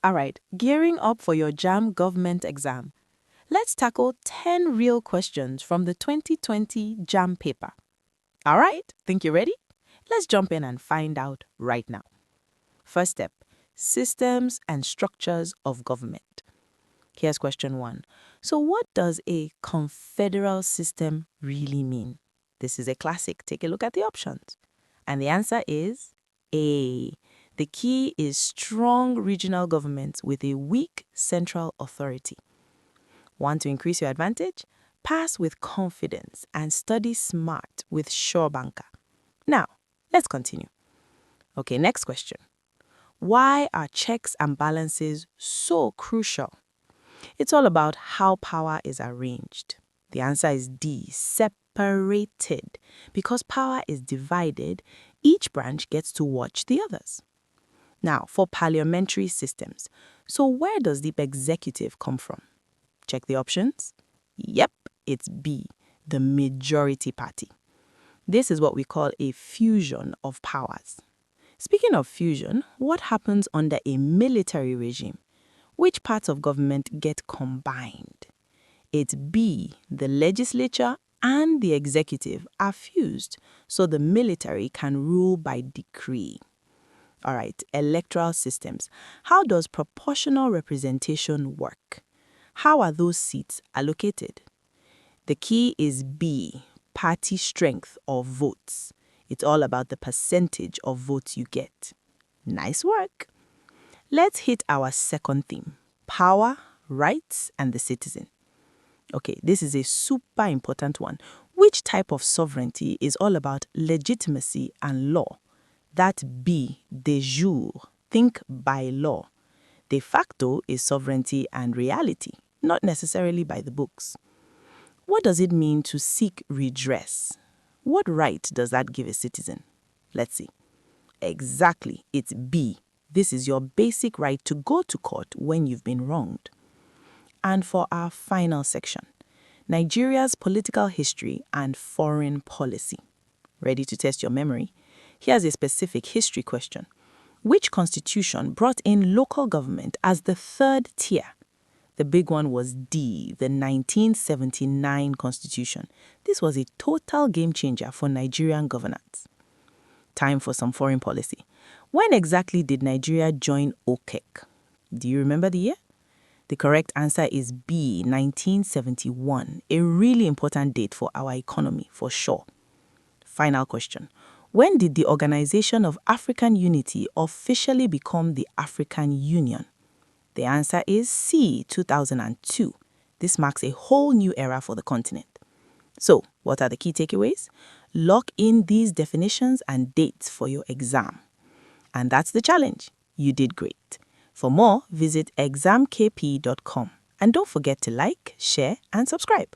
All right, gearing up for your JAMB Government exam. Let's tackle 10 real questions from the 2020 JAMB paper. All right, think you're ready? Let's jump in and find out right now. First step, systems and structures of government. Here's question 1. So what does a confederal system really mean? This is a classic. Take a look at the options. And the answer is A. The key is strong regional governments with a weak central authority. Want to increase your advantage? Pass with confidence and study smart with sure banker. Now, let's continue. Okay, next question. Why are checks and balances so crucial? It's all about how power is arranged. The answer is D, separated. Because power is divided, each branch gets to watch the others. Now, for parliamentary systems, so where does the executive come from? Check the options. Yep, it's B, the majority party. This is what we call a fusion of powers. Speaking of fusion, what happens under a military regime? Which parts of government get combined? It's B, the legislature and the executive are fused, so the military can rule by decree. All right, electoral systems. How does proportional representation work? How are those seats allocated? The key is B, party strength or votes. It's all about the percentage of votes you get. Nice work. Let's hit our second theme, power, rights, and the citizen. Okay, this is a super important one. Which type of sovereignty is all about legitimacy and law? That B, de jure, think by law. De facto is sovereignty and reality, not necessarily by the books. What does it mean to seek redress? What right does that give a citizen? Let's see. Exactly, it's B. This is your basic right to go to court when you've been wronged. And for our final section, Nigeria's political history and foreign policy. Ready to test your memory? Here's a specific history question. Which constitution brought in local government as the third tier? The big one was D, the 1979 constitution. This was a total game changer for Nigerian governance. Time for some foreign policy. When exactly did Nigeria join OPEC? Do you remember the year? The correct answer is B, 1971, a really important date for our economy, for sure. Final question. When did the Organization of African Unity officially become the African Union? The answer is C, 2002. This marks a whole new era for the continent. So, what are the key takeaways? Lock in these definitions and dates for your exam. And that's the challenge. You did great. For more, visit examkp.com. And don't forget to like, share, and subscribe.